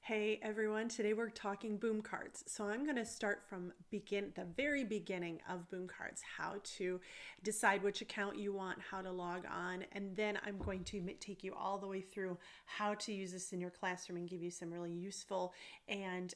Hey everyone, today we're talking boom cards. So I'm going to start from the very beginning of boom cards, how to decide which account you want, how to log on, and then I'm going to take you all the way through how to use this in your classroom and give you some really useful and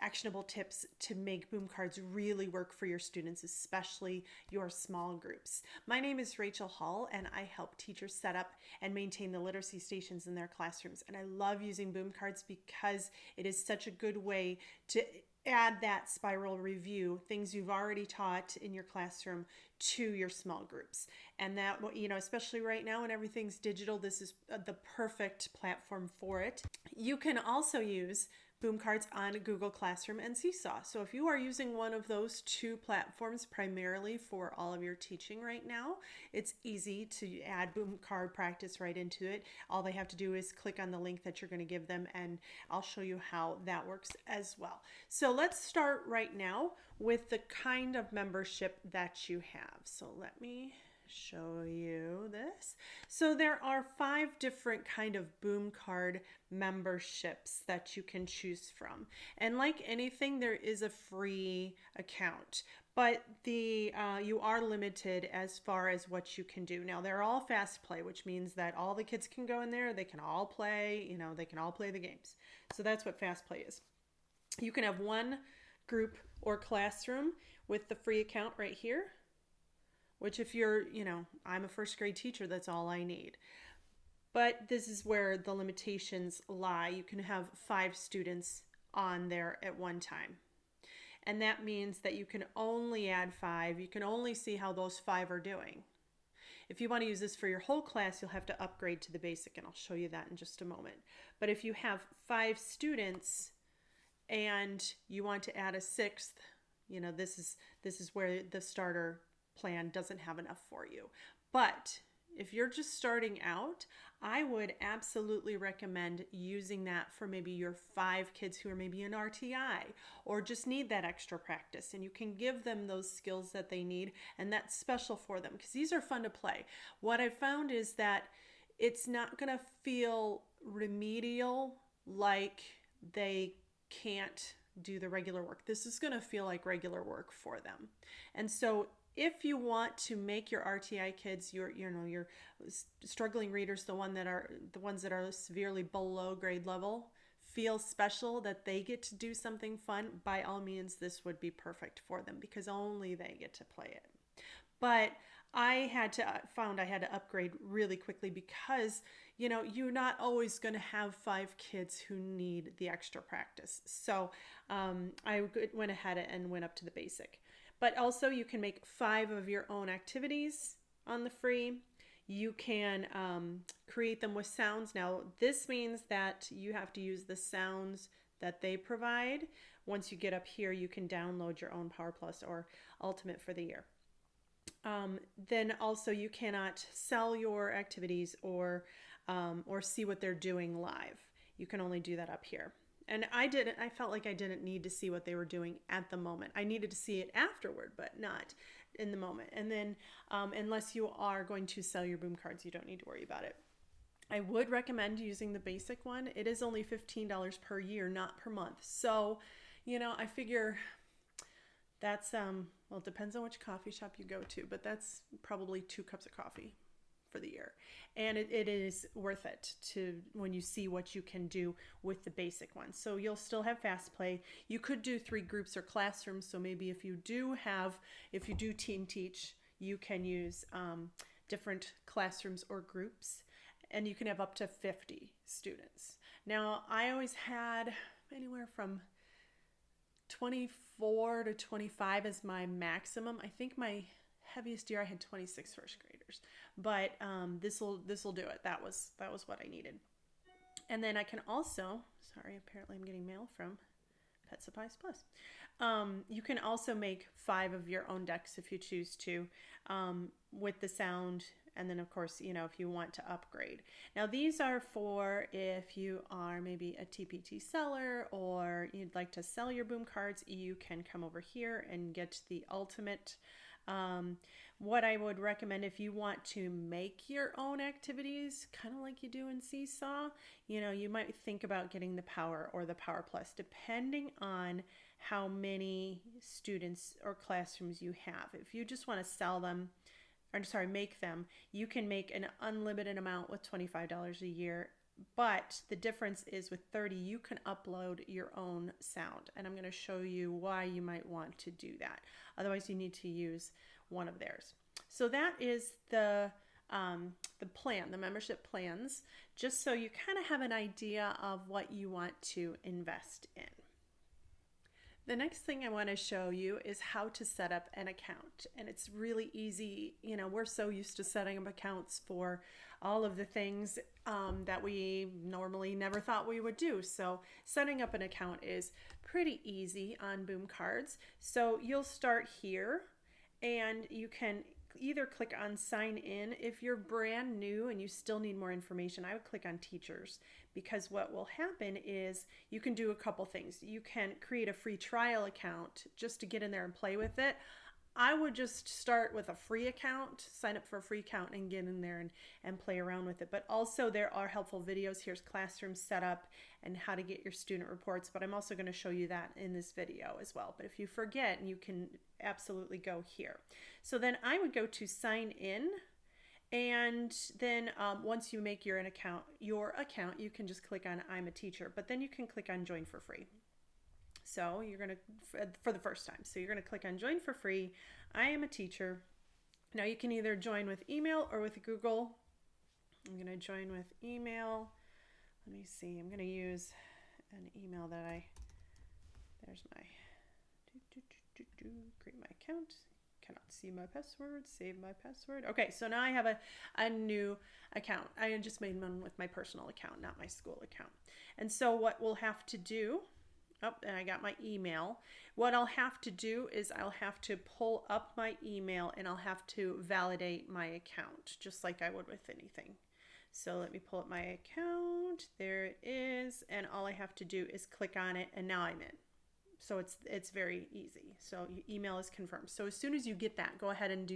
actionable tips to make boom cards really work for your students, especially your small groups. My name is Rachel Hall and I help teachers set up and maintain the literacy stations in their classrooms. And I love using boom cards because it is such a good way to add that spiral review, things you've already taught in your classroom, to your small groups. And that, especially right now when everything's digital, this is the perfect platform for it. You can also use boom cards on Google Classroom and Seesaw. So if you are using one of those two platforms primarily for all of your teaching right now, it's easy to add boom card practice right into it. All they have to do is click on the link that you're going to give them, and I'll show you how that works as well. So let's start right now with the kind of membership that you have. So let me show you this. So there are 5 different kind of boom card memberships that you can choose from. And like anything, there is a free account, but you are limited as far as what you can do. Now they're all fast play, which means that all the kids can go in there, they can all play, they can all play the games. So that's what fast play is. You can have one group or classroom with the free account right here, which if you're, I'm a first grade teacher, that's all I need. But this is where the limitations lie. You can have 5 students on there at one time. And that means that you can only add 5. You can only see how those 5 are doing. If you want to use this for your whole class, you'll have to upgrade to the basic, and I'll show you that in just a moment. But if you have 5 students and you want to add a 6th, this is where the starter plan doesn't have enough for you. But if you're just starting out, I would absolutely recommend using that for maybe your 5 kids who are maybe in RTI or just need that extra practice, and you can give them those skills that they need, and that's special for them because these are fun to play. What I found is that it's not going to feel remedial, like they can't do the regular work. This is going to feel like regular work for them. And so if you want to make your RTI kids, your struggling readers, the ones that are severely below grade level, feel special, that they get to do something fun, by all means, this would be perfect for them because only they get to play it. But I found I had to upgrade really quickly because, you're not always going to have 5 kids who need the extra practice. So I went ahead and went up to the basic. But also you can make 5 of your own activities on the free. You can create them with sounds. Now this means that you have to use the sounds that they provide. Once you get up here, you can download your own Power Plus or Ultimate for the year. Then also you cannot sell your activities or see what they're doing live. You can only do that up here. And I felt like I didn't need to see what they were doing at the moment. I needed to see it afterward, but not in the moment. And then unless you are going to sell your boom cards, you don't need to worry about it. I would recommend using the basic one. It is only $15 per year, not per month. So, I figure that's, well, it depends on which coffee shop you go to, but that's probably 2 cups of coffee for the year. And it is worth it when you see what you can do with the basic one. So you'll still have fast play. You could do 3 groups or classrooms. So maybe if you do team teach, you can use different classrooms or groups, and you can have up to 50 students. Now I always had anywhere from 24 to 25 as my maximum. I think my heaviest year I had 26 first graders, but this will do it. That was what I needed. And then I can also, apparently I'm getting mail from Pet Supplies Plus. You can also make 5 of your own decks if you choose to, with the sound. And then of course, if you want to upgrade. Now these are for if you are maybe a TPT seller or you'd like to sell your boom cards, you can come over here and get the ultimate What I would recommend if you want to make your own activities, kind of like you do in Seesaw, you might think about getting the Power or the Power Plus, depending on how many students or classrooms you have. If you just want to sell them, make them, you can make an unlimited amount with $25 a year. But the difference is with 30, you can upload your own sound. And I'm going to show you why you might want to do that. Otherwise, you need to use one of theirs. So that is the plan, the membership plans, just so you kind of have an idea of what you want to invest in. The next thing I want to show you is how to set up an account. And it's really easy. We're so used to setting up accounts for all of the things that we normally never thought we would do. So setting up an account is pretty easy on Boom Cards. So you'll start here, and you can either click on sign in. If you're brand new and you still need more information, I would click on teachers, because what will happen is you can do a couple things. You can create a free trial account just to get in there and play with it. I would just start with a free account, sign up for a free account and get in there and play around with it. But also there are helpful videos. Here's classroom setup and how to get your student reports. But I'm also going to show you that in this video as well. But if you forget, you can absolutely go here. So then I would go to sign in. And then once you make your account, you can just click on I'm a teacher. But then you can click on join for free. So you're going to, for the first time, so you're going to click on join for free. I am a teacher. Now you can either join with email or with Google. I'm going to join with email. Let me see. I'm going to use an email that there's my, create my account. Cannot see my password, save my password. Okay, so now I have a new account. I just made one with my personal account, not my school account. And so what we'll have to do, and I got my email. What I'll have to do is I'll have to pull up my email and I'll have to validate my account, just like I would with anything. So let me pull up my account. There it is. And all I have to do is click on it, and now I'm in. So it's very easy. So your email is confirmed. So as soon as you get that, go ahead and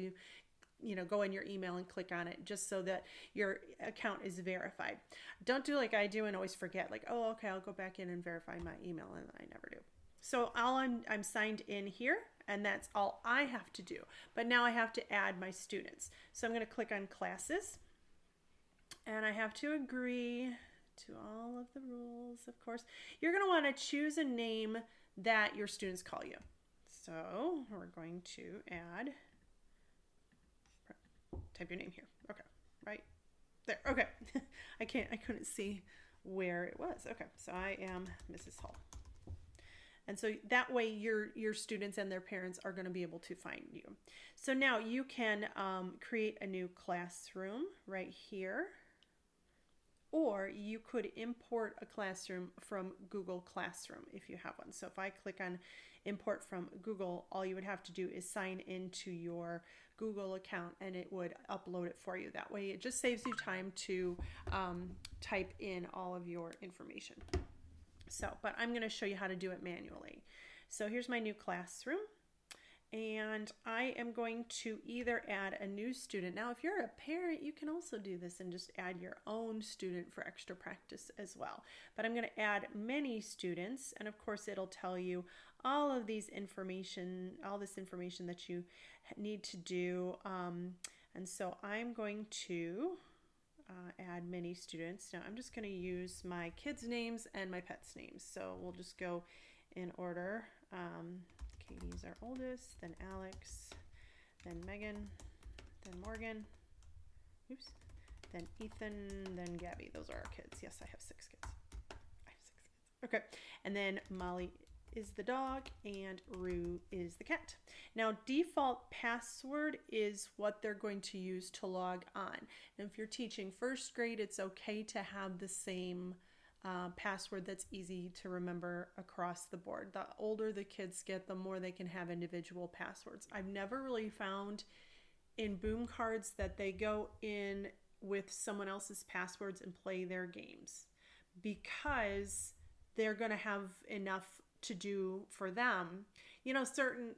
go in your email and click on it, just so that your account is verified. Don't do like I do and always forget, like, oh, okay, I'll go back in and verify my email, and I never do. So I'm signed in here, and that's all I have to do. But now I have to add my students. So I'm going to click on classes, and I have to agree to all of the rules, of course. You're going to want to choose a name that your students call you. So we're going to type your name here. Okay, right there. Okay, I couldn't see where it was. Okay, so I am Mrs. Hall. And so that way your students and their parents are going to be able to find you. So now you can create a new classroom right here, or you could import a classroom from Google Classroom if you have one. So if I click on import from Google, all you would have to do is sign into your Google account and it would upload it for you. That way it just saves you time to type in all of your information. So, but I'm going to show you how to do it manually. So here's my new classroom. And I am going to either add a new student. Now, if you're a parent, you can also do this and just add your own student for extra practice as well. But I'm going to add many students, and of course, it'll tell you all of these information, all this information that you need to do. And so I'm going to add many students. Now, I'm just going to use my kids' names and my pets' names. So we'll just go in order. Katie's our oldest, then Alex, then Megan, then Morgan, oops, then Ethan, then Gabby. Those are our kids. Yes, I have 6 kids. Okay, and then Molly is the dog and Rue is the cat. Now, default password is what they're going to use to log on. And if you're teaching first grade, it's okay to have the same password that's easy to remember across the board. The older the kids get, the more they can have individual passwords. I've never really found in Boom Cards that they go in with someone else's passwords and play their games, because they're going to have enough to do for them. You know, certain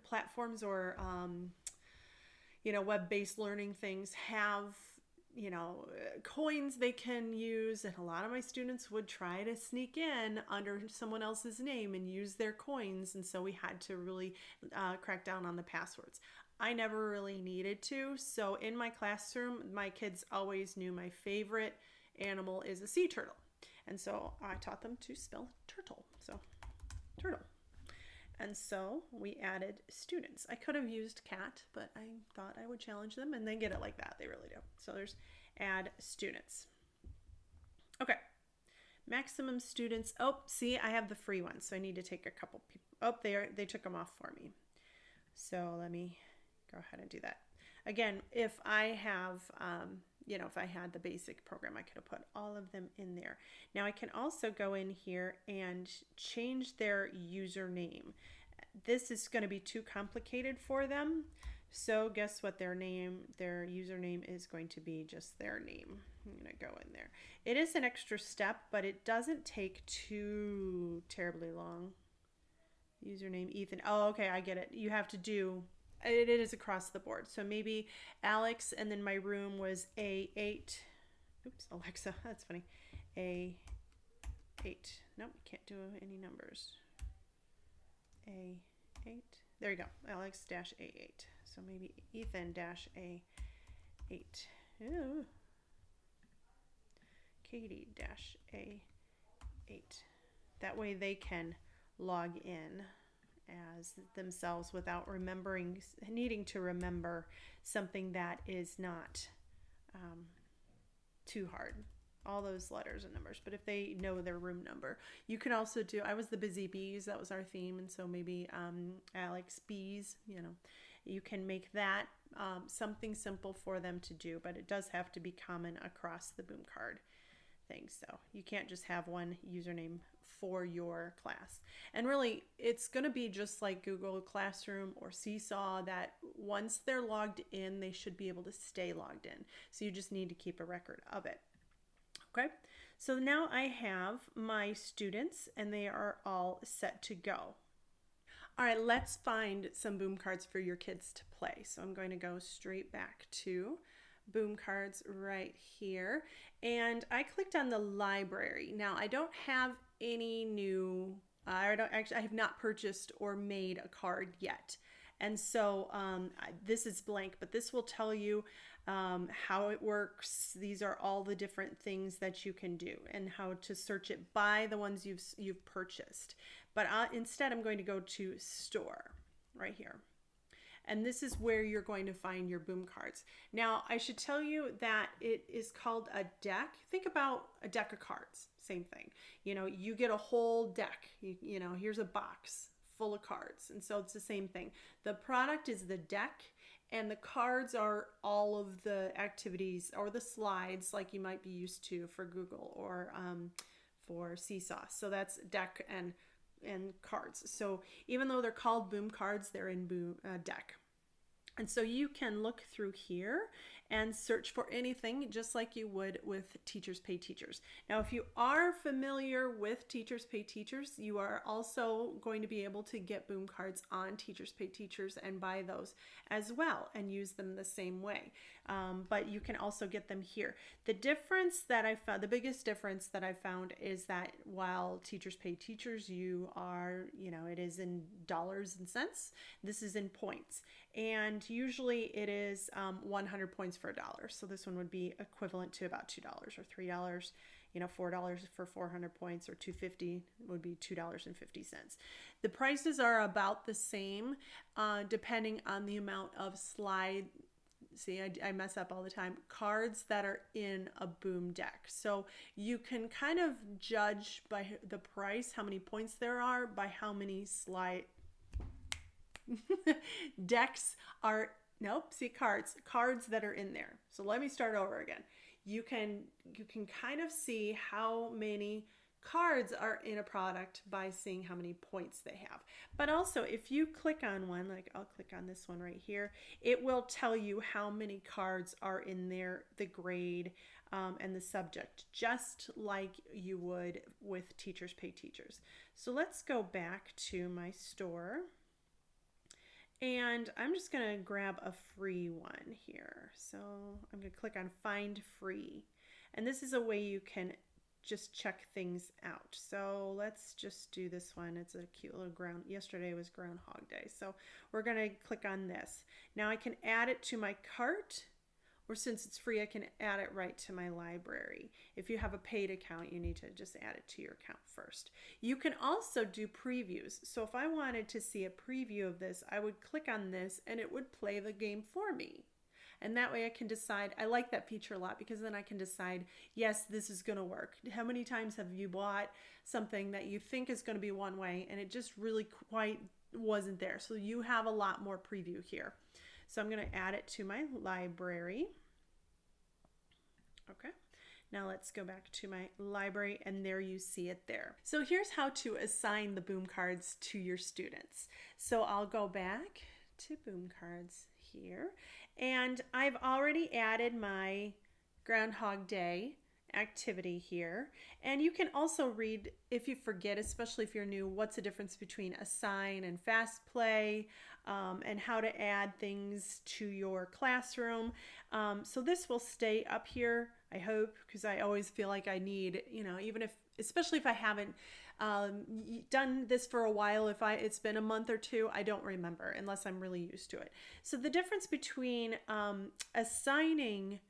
platforms or web-based learning things have, coins they can use. And a lot of my students would try to sneak in under someone else's name and use their coins. And so we had to really crack down on the passwords. I never really needed to. So in my classroom, my kids always knew my favorite animal is a sea turtle. And so I taught them to spell turtle. So turtle. And so we added students. I could have used cat, but I thought I would challenge them, and they get it like that. They really do. So there's add students. Okay. Maximum students. Oh, see, I have the free ones. So I need to take a couple people. Oh, they took them off for me. So let me go ahead and do that. Again, if I have, if I had the basic program, I could have put all of them in there. Now I can also go in here and change their username. This is going to be too complicated for them. So guess what, their username is going to be just their name. I'm going to go in there. It is an extra step, but it doesn't take too terribly long. Username Ethan. Oh, okay, I get it. You have to do, it is across the board. So maybe Alex, and then my room was A8. Oops, Alexa, that's funny. A8. Nope, can't do any numbers. A8. There you go. Alex-A8. So maybe Ethan-A8. Ooh. Katie-A8. That way they can log in as themselves without needing to remember something that is not too hard. All those letters and numbers. But if they know their room number, you can also do, I was the busy bees, that was our theme. And so maybe Alex Bees, you can make that something simple for them to do, but it does have to be common across the boom card thing. So you can't just have one username for your class. And really, it's going to be just like Google Classroom or Seesaw, that once they're logged in, they should be able to stay logged in. So you just need to keep a record of it. Okay, so now I have my students and they are all set to go. All right, let's find some boom cards for your kids to play. So I'm going to go straight back to boom cards right here. And I clicked on the library. Now I don't have any new, I have not purchased or made a card yet. And so this is blank, but this will tell you how it works. These are all the different things that you can do and how to search it by the ones you've purchased. But instead, I'm going to go to store right here. And this is where you're going to find your boom cards. Now, I should tell you that it is called a deck. Think about a deck of cards, same thing. You get a whole deck, here's a box full of cards. And so it's the same thing. The product is the deck, and the cards are all of the activities or the slides like you might be used to for Google or for Seesaw. So that's deck and cards. So even though they're called boom cards, they're in deck. And so you can look through here and search for anything just like you would with Teachers Pay Teachers. Now, if you are familiar with Teachers Pay Teachers, you are also going to be able to get boom cards on Teachers Pay Teachers and buy those as well and use them the same way. But you can also get them here. The difference that I found, the biggest difference that I found is that while Teachers Pay Teachers, you are, it is in dollars and cents. This is in points. And usually it is 100 points for $1. So this one would be equivalent to about $2 or $3. $4 for 400 points, or $2.50 would be $2.50. The prices are about the same depending on the amount of slide. See, I mess up all the time. Cards that are in a boom deck. So you can kind of judge by the price how many points there are by how many slide decks are, cards that are in there. So let me start over again. You can kind of see how many cards are in a product by seeing how many points they have. But also, if you click on one, like I'll click on this one right here, it will tell you how many cards are in there, the grade, and the subject, just like you would with Teachers Pay Teachers. So let's go back to my store. And I'm just going to grab a free one here. So I'm going to click on Find Free. And this is a way you can just check things out. So let's just do this one. It's a cute little yesterday was Groundhog Day. So we're going to click on this. Now I can add it to my cart, or since it's free, I can add it right to my library. If you have a paid account, you need to just add it to your account first. You can also do previews. So if I wanted to see a preview of this, I would click on this and it would play the game for me. And that way I can decide. I like that feature a lot because then I can decide, yes, this is going to work. How many times have you bought something that you think is going to be one way and it just really quite wasn't there? So you have a lot more preview here. So I'm going to add it to my library. Okay. Now let's go back to my library, and there you see it there. So here's how to assign the boom cards to your students. So I'll go back to boom cards here, and I've already added my Groundhog Day activity here. And you can also read, if you forget, especially if you're new, what's the difference between assign and fast play, and how to add things to your classroom. So this will stay up here, I hope, because I always feel like I need, even if, especially if I haven't done this for a while, it's been a month or two, I don't remember unless I'm really used to it. So the difference between assigning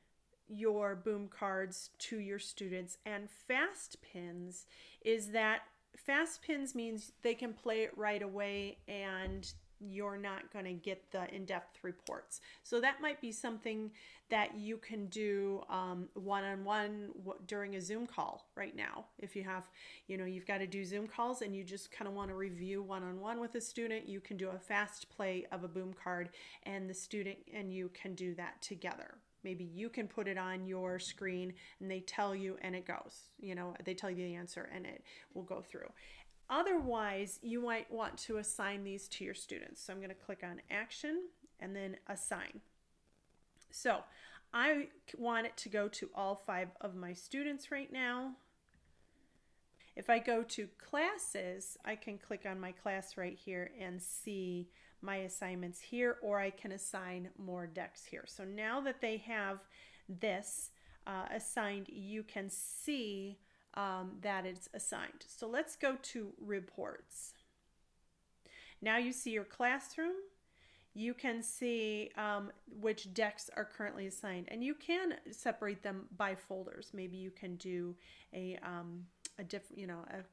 your boom cards to your students and fast pins is that fast pins means they can play it right away and you're not going to get the in-depth reports. So that might be something that you can do one-on-one during a Zoom call right now. If you have, you've got to do Zoom calls and you just kind of want to review one-on-one with a student, you can do a fast play of a boom card and the student and you can do that together. Maybe you can put it on your screen and they tell you and it goes. They tell you the answer and it will go through. Otherwise, you might want to assign these to your students. So I'm going to click on Action and then Assign. So I want it to go to all 5 of my students right now. If I go to Classes, I can click on my class right here and see my assignments here, or I can assign more decks here. So now that they have this assigned, you can see that it's assigned. So let's go to Reports. Now you see your classroom. You can see which decks are currently assigned, and you can separate them by folders. Maybe you can do a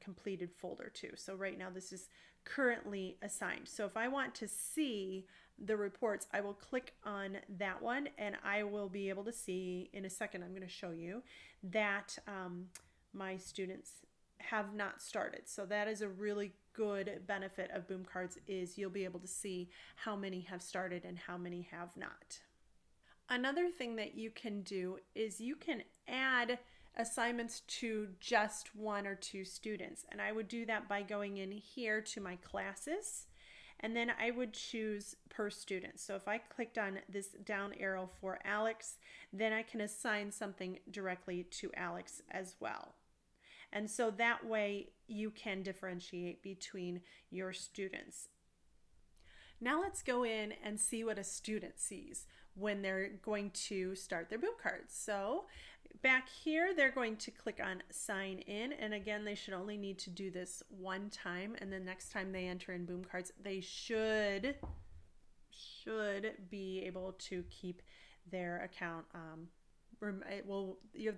completed folder too. So right now this is currently assigned. So if I want to see the reports, I will click on that one and I will be able to see in a second. I'm going to show you that my students have not started. So that is a really good benefit of boom cards, is you'll be able to see how many have started and how many have not. Another thing that you can do is you can add assignments to just 1 or 2 students. And I would do that by going in here to my classes, and then I would choose per student. So if I clicked on this down arrow for Alex, then I can assign something directly to Alex as well. And so that way you can differentiate between your students. Now let's go in and see what a student sees when they're going to start their boom cards. So back here, they're going to click on Sign In. And again, they should only need to do this one time. And the next time they enter in boom cards, they should be able to keep their account.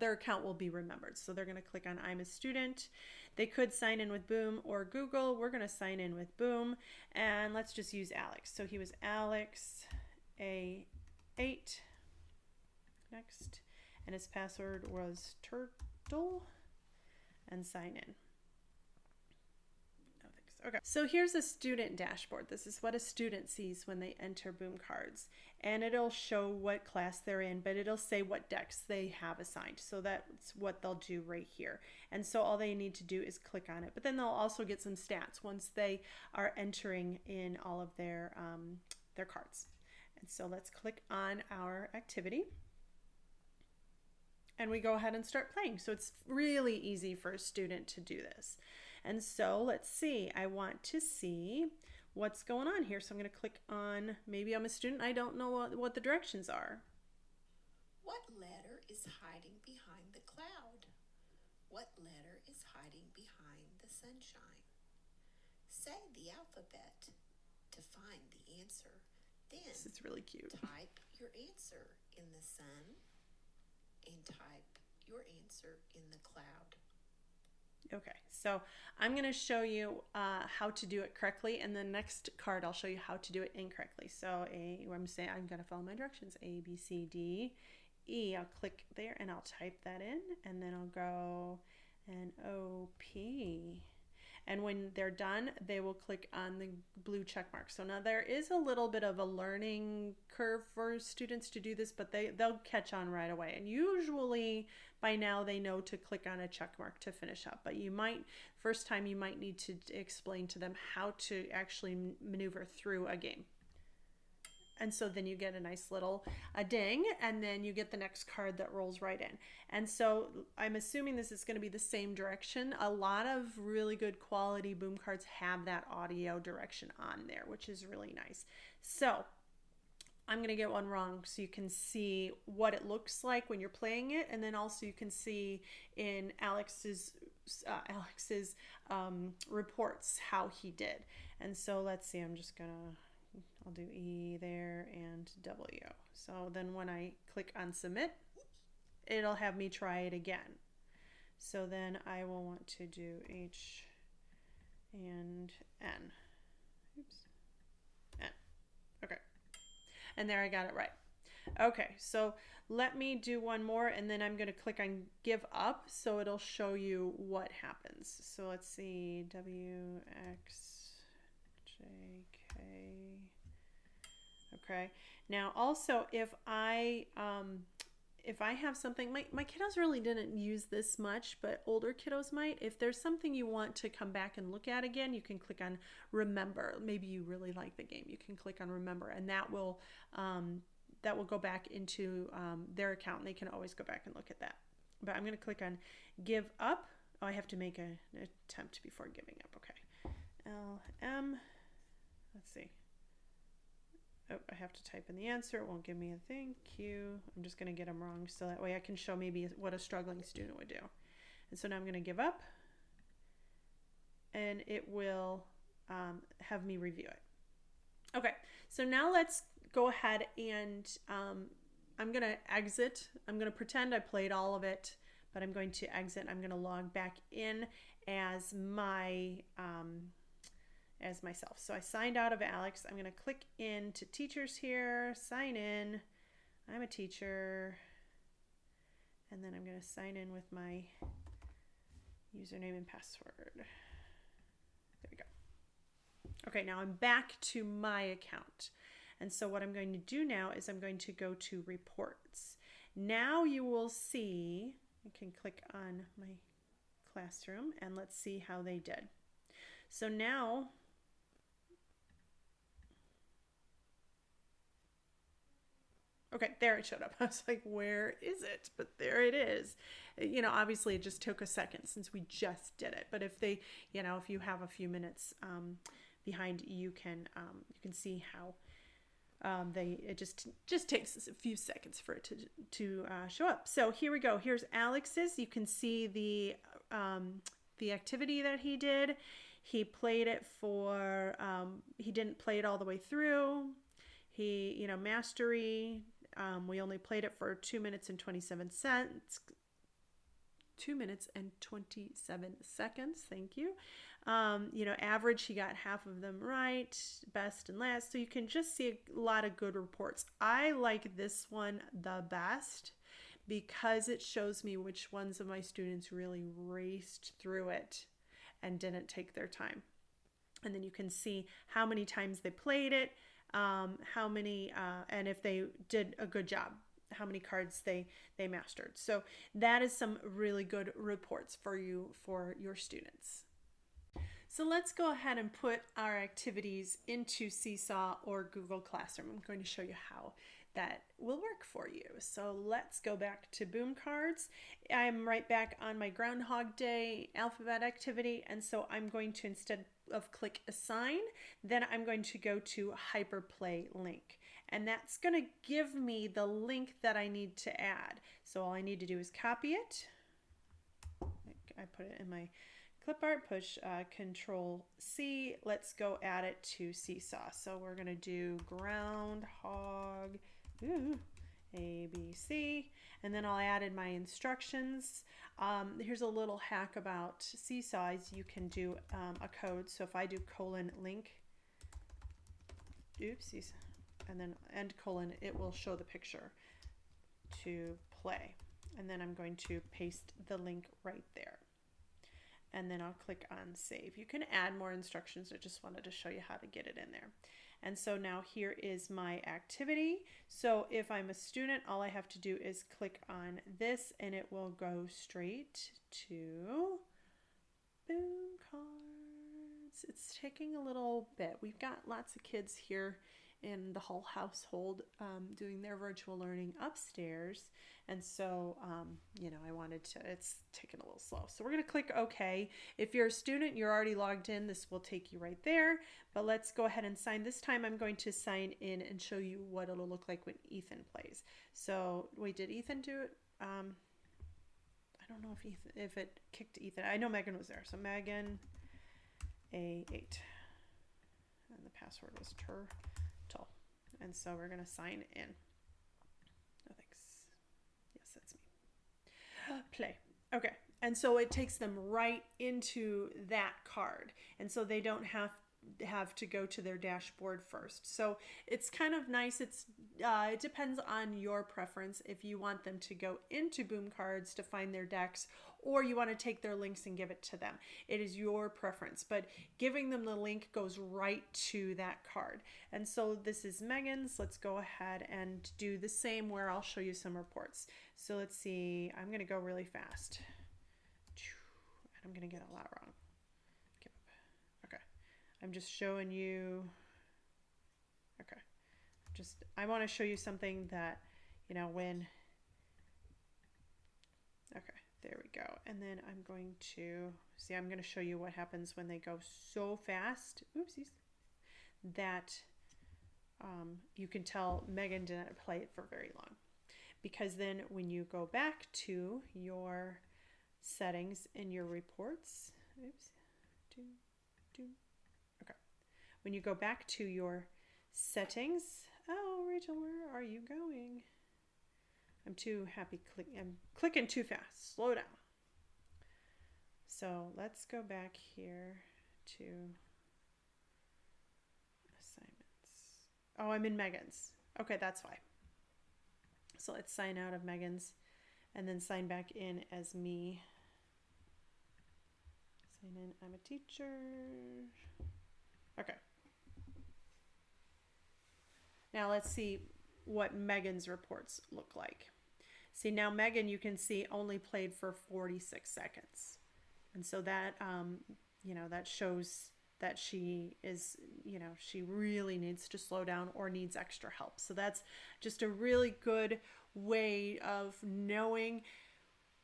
Their account will be remembered. So they're going to click on I'm a student. They could sign in with Boom or Google. We're going to sign in with Boom, and let's just use Alex. So he was Alex A8. Next, and his password was turtle, and sign in. Okay, so here's a student dashboard. This is what a student sees when they enter boom cards, and it'll show what class they're in, but it'll say what decks they have assigned. So that's what they'll do right here. And so all they need to do is click on it, but then they'll also get some stats once they are entering in all of their cards. And so let's click on our activity. And we go ahead and start playing. So it's really easy for a student to do this. And so let's see, I want to see what's going on here. So I'm going to click on, maybe I'm a student, I don't know what the directions are. What letter is hiding behind the cloud? What letter is hiding behind the sunshine? Say the alphabet to find the answer. Then This is really cute. type your answer in the sun and type your answer in the cloud. Okay, so I'm going to show you how to do it correctly, and the next card I'll show you how to do it incorrectly. So I'm saying I'm going to follow my directions. A, B, C, D, E. I'll click there and I'll type that in, and then I'll go and O, P. And when they're done, they will click on the blue check mark. So now there is a little bit of a learning curve for students to do this, but they'll catch on right away. And usually by now they know to click on a check mark to finish up. But first time you might need to explain to them how to actually maneuver through a game. And so then you get a nice little ding, and then you get the next card that rolls right in. And so I'm assuming this is going to be the same direction. A lot of really good quality boom cards have that audio direction on there, which is really nice. So I'm going to get one wrong so you can see what it looks like when you're playing it, and then also you can see in Alex's reports how he did. And so let's see, I'll do E there and W. So then when I click on submit, it'll have me try it again. So then I will want to do H and N. Oops. N. Okay. And there I got it right. Okay, so let me do one more, and then I'm going to click on give up so it'll show you what happens. So let's see, W, X, J, K. Okay, now also if I have something, my kiddos really didn't use this much, but older kiddos might. If there's something you want to come back and look at again, you can click on remember. Maybe you really like the game, you can click on remember, and that will go back into their account, and they can always go back and look at that. But I'm going to click on give up. Oh, I have to make an attempt before giving up. Okay, L, M, let's see. Oh, I have to type in the answer. It won't give me a thank you. I'm just going to get them wrong so that way I can show maybe what a struggling student would do. And so now I'm going to give up, and it will have me review it. Okay, so now let's go ahead and I'm going to exit. I'm going to pretend I played all of it, but I'm going to exit. I'm going to log back in as myself. So I signed out of Alex. I'm going to click into teachers here, sign in. I'm a teacher. And then I'm going to sign in with my username and password. There we go. Okay, now I'm back to my account. And so what I'm going to do now is I'm going to go to reports. Now you will see, I can click on my classroom and let's see how they did. So now, okay, there it showed up. I was like, where is it? But there it is. You know, obviously it just took a second since we just did it. But if if you have a few minutes behind, you can see how it just takes a few seconds for it to show up. So here we go. Here's Alex's. You can see the activity that he did. He played it for, he didn't play it all the way through. He, mastery, we only played it for 2 minutes and 27 cents. 2 minutes and 27 seconds. Thank you. Average, he got half of them right, best and last. So you can just see a lot of good reports. I like this one the best because it shows me which ones of my students really raced through it and didn't take their time. And then you can see how many times they played it, how many, and if they did a good job, how many cards they mastered. So that is some really good reports for your students. So let's go ahead and put our activities into Seesaw or Google Classroom. I'm going to show you how. that will work for you. So let's go back to Boom Cards. I'm right back on my Groundhog Day alphabet activity, and so I'm going to, instead of click assign, then I'm going to go to hyperplay link, and that's going to give me the link that I need to add. So all I need to do is copy it. I put it in my clip art, push Control C. Let's go add it to Seesaw. So we're going to do groundhog, ABC, and then I'll add in my instructions. Here's a little hack about Seesaws. You can do a code. So if I do :link, oopsies, and then end colon, it will show the picture to play. And then I'm going to paste the link right there. And then I'll click on save. You can add more instructions. I just wanted to show you how to get it in there. And so now here is my activity. So if I'm a student, all I have to do is click on this and it will go straight to Boom Cards. It's taking a little bit. We've got lots of kids here in the whole household doing their virtual learning upstairs, and so I wanted to, it's taking a little slow, so we're going to click OK. If you're a student, you're already logged in, this will take you right there, but let's go ahead and sign. This time I'm going to sign in and show you what it'll look like when Ethan plays. So wait, did Ethan do it? I don't know if it kicked Ethan. I know Megan was there, so Megan A8, and the password was turtle. And so we're going to sign in. Oh, thanks. Yes, that's me. Play. Okay. And so it takes them right into that card. And so they don't have to go to their dashboard first. So it's kind of nice. It depends on your preference if you want them to go into Boom Cards to find their decks, or you want to take their links and give it to them. It is your preference, but giving them the link goes right to that card. And so this is Megan's. Let's go ahead and do the same where I'll show you some reports. So let's see, I'm going to go really fast. And I'm going to get a lot wrong. Okay. I'm just showing you. Okay. I want to show you something that, when. Okay. There we go. And then I'm going to show you what happens when they go so fast. Oopsies. That you can tell Megan didn't play it for very long. Because then when you go back to your settings in your reports, okay. When you go back to your settings, oh, Rachel, where are you going? I'm too happy I'm clicking too fast. Slow down. So let's go back here to assignments. Oh, I'm in Megan's. Okay, that's why. So let's sign out of Megan's and then sign back in as me. Sign in, I'm a teacher. Okay. Now let's see what Megan's reports look like. See, now Megan, you can see, only played for 46 seconds. And so that, that shows that she is, she really needs to slow down or needs extra help. So that's just a really good way of knowing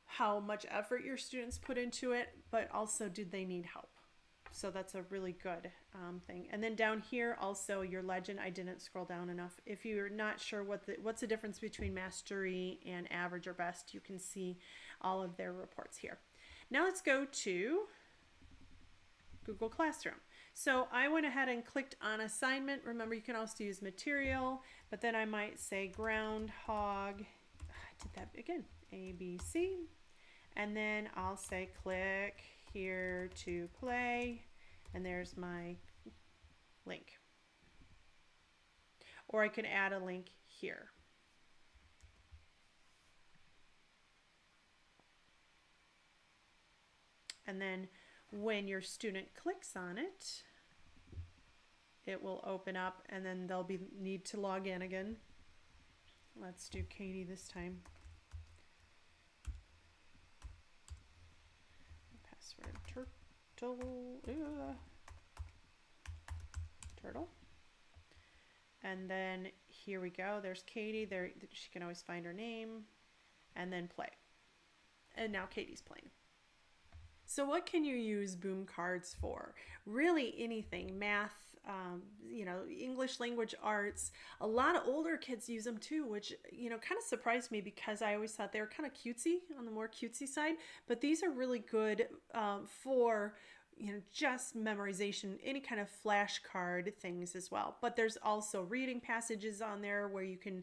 how much effort your students put into it, but also, do they need help? So that's a really good thing. And then down here also your legend, I didn't scroll down enough. If you're not sure what's the difference between mastery and average or best, you can see all of their reports here. Now let's go to Google Classroom. So I went ahead and clicked on assignment. Remember, you can also use material, but then I might say groundhog. I did that again, ABC. And then I'll say click here to play, and there's my link. Or I can add a link here. And then when your student clicks on it, it will open up, and then they'll need to log in again. Let's do Katie this time. Password turtle. And then here we go. There's Katie. There, she can always find her name, and then play. And now Katie's playing. So what can you use boom cards for? Really anything. Math, English language arts. A lot of older kids use them too, which, kind of surprised me because I always thought they were kind of cutesy, on the more cutesy side. But these are really good for just memorization, any kind of flashcard things as well. But there's also reading passages on there where you can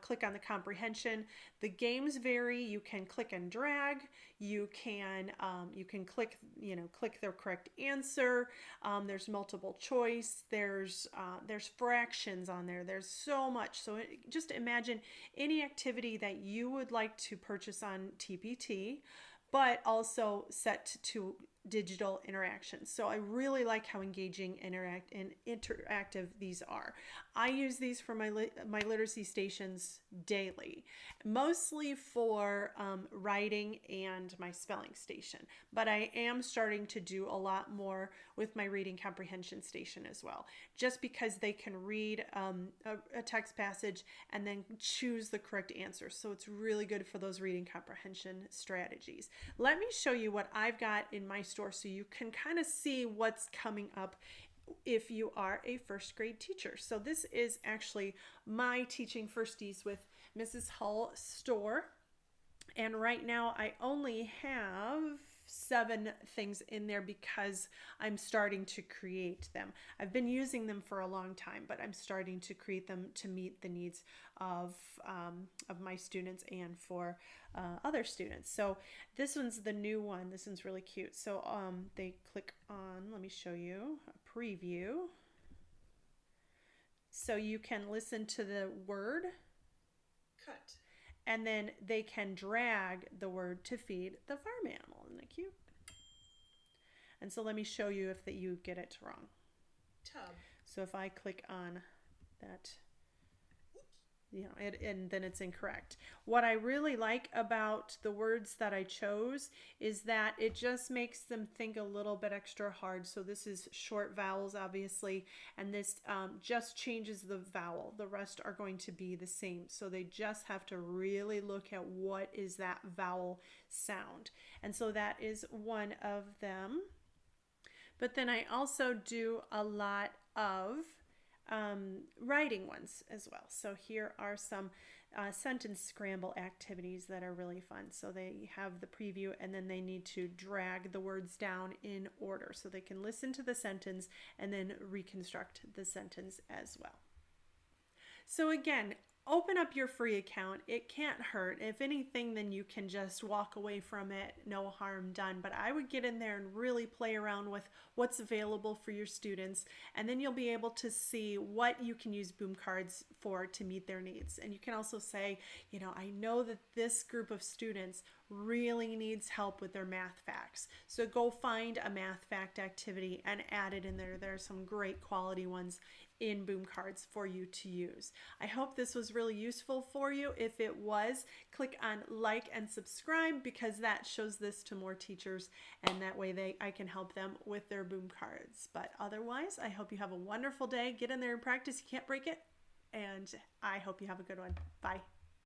click on the comprehension. The games vary. You can click and drag. You can click the correct answer. There's multiple choice. There's fractions on there. There's so much. So just imagine any activity that you would like to purchase on TPT, but also set to digital interactions. So I really like how engaging and interactive these are. I use these for my literacy stations daily, mostly for writing and my spelling station. But I am starting to do a lot more with my reading comprehension station as well, just because they can read a text passage and then choose the correct answer. So it's really good for those reading comprehension strategies. Let me show you what I've got in my store so you can kind of see what's coming up if you are a first grade teacher. So this is actually my Teaching Firsties with Mrs. Hull store. And right now I only have 7 things in there because I'm starting to create them. I've been using them for a long time, but I'm starting to create them to meet the needs of my students and for other students. So this one's the new one. This one's really cute. So they click on, let me show you a preview. So you can listen to the word. Cut. And then they can drag the word to feed the farm animal. Isn't that cute? And so let me show you if you get it wrong. Tub. So if I click on that, and then it's incorrect. What I really like about the words that I chose is that it just makes them think a little bit extra hard. So this is short vowels, obviously, and this just changes the vowel. The rest are going to be the same. So they just have to really look at what is that vowel sound. And so that is one of them. But then I also do a lot of writing ones as well. So here are some sentence scramble activities that are really fun. So they have the preview and then they need to drag the words down in order so they can listen to the sentence and then reconstruct the sentence as well. So again, open up your free account. It can't hurt. If anything, then you can just walk away from it, no harm done. But I would get in there and really play around with what's available for your students, and then you'll be able to see what you can use boom cards for to meet their needs. And you can also say, I know that this group of students really needs help with their math facts. So go find a math fact activity and add it in there. There are some great quality ones in boom cards for you to use. I hope this was really useful for you. If it was, click on like and subscribe because that shows this to more teachers and that way I can help them with their boom cards. But otherwise, I hope you have a wonderful day. Get in there and practice. You can't break it. And I hope you have a good one. Bye.